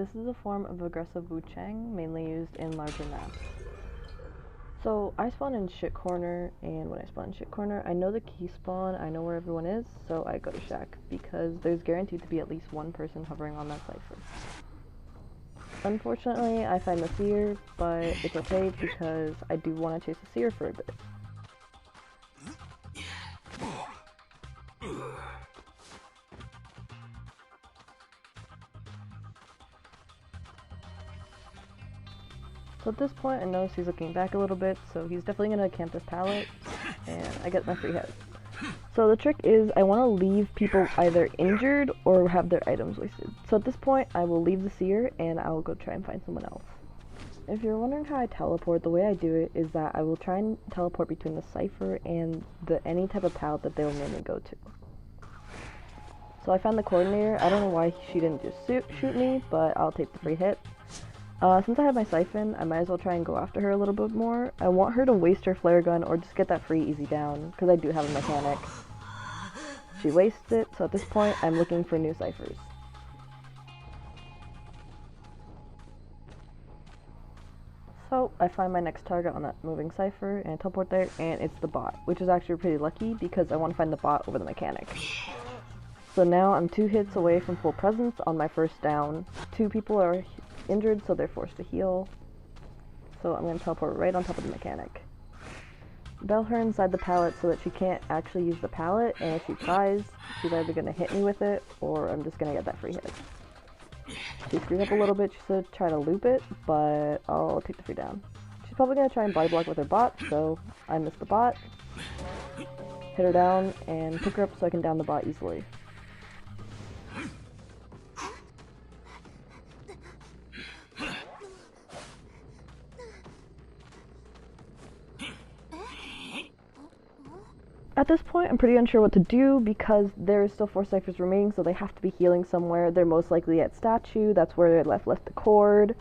This is a form of aggressive Wu Chang, mainly used in larger maps. So I spawn in shit corner, and when I spawn in shit corner, I know the key spawn, I know where everyone is, so I go to shack, because there's guaranteed to be at least one person hovering on that cipher. Unfortunately, I find the seer, but it's okay because I do want to chase the seer for a bit. So at this point, I notice he's looking back a little bit, so he's definitely going to camp this pallet, and I get my free hit. So the trick is I want to leave people either injured or have their items wasted. So at this point, I will leave the seer, and I will go try and find someone else. If you're wondering how I teleport, the way I do it is that I will try and teleport between the cipher and any type of pallet that they'll mainly go to. So I found the coordinator. I don't know why she didn't just shoot me, but I'll take the free hit. Since I have my siphon, I might as well try and go after her a little bit more. I want her to waste her flare gun or just get that free easy down, because I do have a mechanic. She wastes it, so at this point, I'm looking for new ciphers. So I find my next target on that moving cipher, and I teleport there, and it's the bot, which is actually pretty lucky because I want to find the bot over the mechanic. So now I'm 2 hits away from full presence on my first down. 2 people are injured, so they're forced to heal. So I'm going to teleport right on top of the mechanic. Bell her inside the pallet so that she can't actually use the pallet, and if she tries, she's either going to hit me with it, or I'm just going to get that free hit. She screwed up a little bit, she's going to try to loop it, but I'll take the free down. She's probably going to try and body block with her bot, so I missed the bot, hit her down, and pick her up so I can down the bot easily. At this point, I'm pretty unsure what to do because there are still 4 ciphers remaining, so they have to be healing somewhere. They're most likely at statue, that's where they left the cord.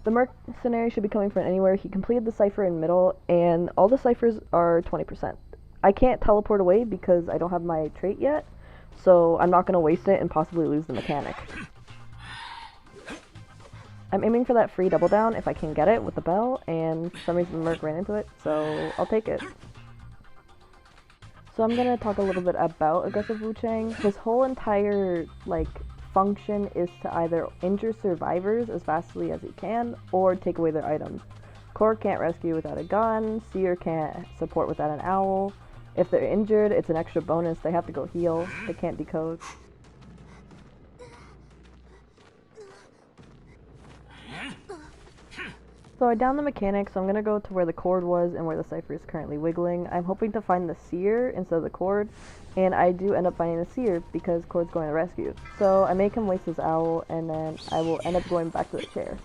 The mercenary should be coming from anywhere. He completed the cipher in middle, and all the ciphers are 20%. I can't teleport away because I don't have my trait yet, so I'm not going to waste it and possibly lose the mechanic. I'm aiming for that free double down if I can get it with the bell, and for some reason the merc ran into it, so I'll take it. So I'm going to talk a little bit about aggressive Wu Chang. His whole entire, function is to either injure survivors as fastly as he can, or take away their items. Core can't rescue without a gun, Seer can't support without an owl. If they're injured, it's an extra bonus, they have to go heal, they can't decode. So I downed the mechanic, so I'm going to go to where the cord was and where the cipher is currently wiggling. I'm hoping to find the seer instead of the cord, and I do end up finding the seer because cord's going to rescue. So I make him waste his owl, and then I will end up going back to the chair.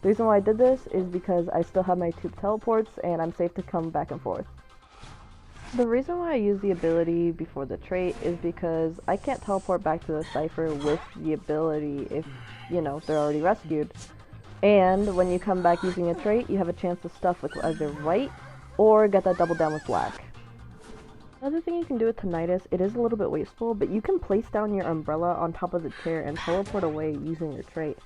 The reason why I did this is because I still have my 2 teleports, and I'm safe to come back and forth. The reason why I use the ability before the trait is because I can't teleport back to the cipher with the ability if, they're already rescued. And when you come back using a trait, you have a chance to stuff with either white or get that double down with black. Another thing you can do with Tinnitus, it is a little bit wasteful, but you can place down your umbrella on top of the chair and teleport away using your trait.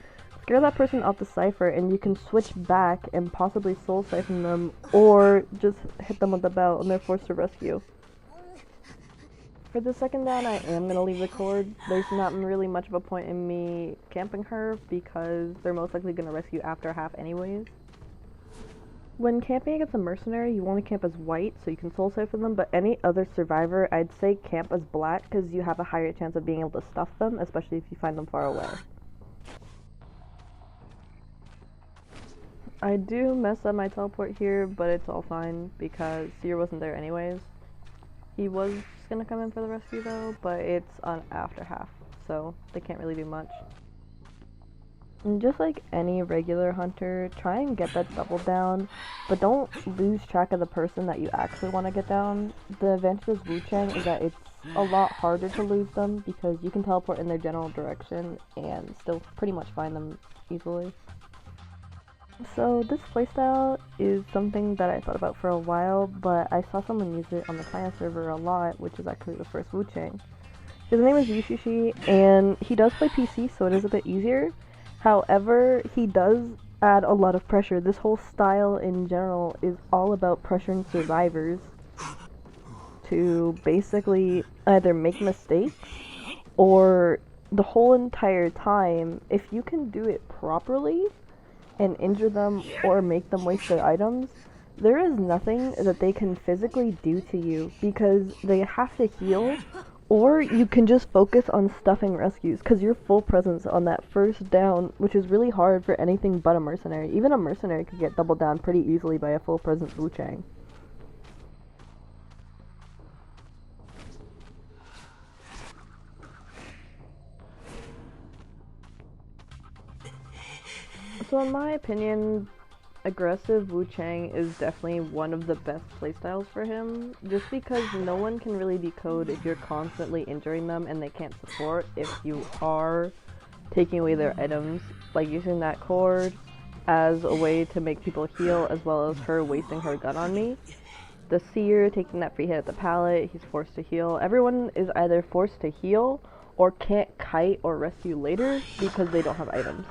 Scare that person off the cipher and you can switch back and possibly soul siphon them or just hit them with the bell and they're forced to rescue. For the second down, I am going to leave the cord. There's not really much of a point in me camping her because they're most likely going to rescue after half anyways. When camping against a mercenary, you want to camp as white so you can soul siphon them, but any other survivor, I'd say camp as black because you have a higher chance of being able to stuff them, especially if you find them far away. I do mess up my teleport here, but it's all fine because Seer wasn't there anyways. He was gonna come in for the rescue though, but it's on after half, so they can't really do much. And just like any regular hunter, try and get that double down, but don't lose track of the person that you actually want to get down. The advantage of Wu Chang is that it's a lot harder to lose them because you can teleport in their general direction and still pretty much find them easily. So this playstyle is something that I thought about for a while, but I saw someone use it on the China server a lot, which is actually the first Wu Chang. His name is Yushishi, and he does play PC, so it is a bit easier. However, he does add a lot of pressure. This whole style in general is all about pressuring survivors to basically either make mistakes or the whole entire time, if you can do it properly and injure them or make them waste their items, there is nothing that they can physically do to you because they have to heal, or you can just focus on stuffing rescues because your full presence on that first down, which is really hard for anything but a mercenary. Even a mercenary could get doubled down pretty easily by a full presence Wu Chang. So in my opinion, aggressive Wu Chang is definitely one of the best playstyles for him, just because no one can really decode if you're constantly injuring them and they can't support if you are taking away their items, like using that cord as a way to make people heal, as well as her wasting her gun on me. The seer taking that free hit at the pallet, he's forced to heal. Everyone is either forced to heal or can't kite or rescue later because they don't have items.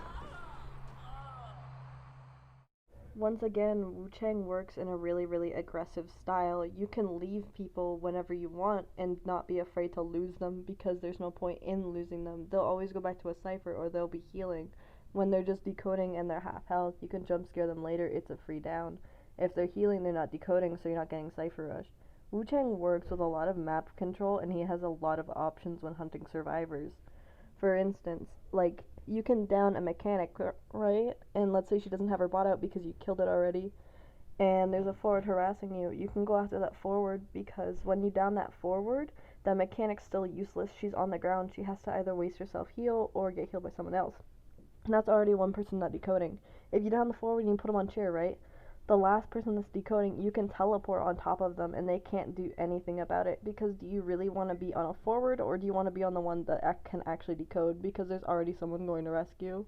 Once again, Wu Chang works in a really, really aggressive style. You can leave people whenever you want and not be afraid to lose them because there's no point in losing them. They'll always go back to a cipher or they'll be healing. When they're just decoding and they're half health, you can jump scare them later, it's a free down. If they're healing, they're not decoding, so you're not getting cipher rush. Wu Chang works with a lot of map control and he has a lot of options when hunting survivors. For instance, like you can down a mechanic, right? And let's say she doesn't have her bot out because you killed it already, and there's a forward harassing you. You can go after that forward because when you down that forward, that mechanic's still useless. She's on the ground. She has to either waste herself heal or get healed by someone else. And that's already one person not decoding. If you down the forward and you put them on chair, right? The last person that's decoding, you can teleport on top of them and they can't do anything about it, because do you really want to be on a forward or do you want to be on the one that can actually decode because there's already someone going to rescue?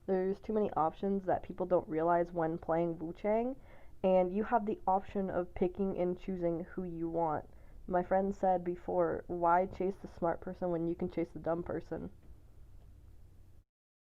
There's too many options that people don't realize when playing Wu Chang, and you have the option of picking and choosing who you want. My friend said before, why chase the smart person when you can chase the dumb person?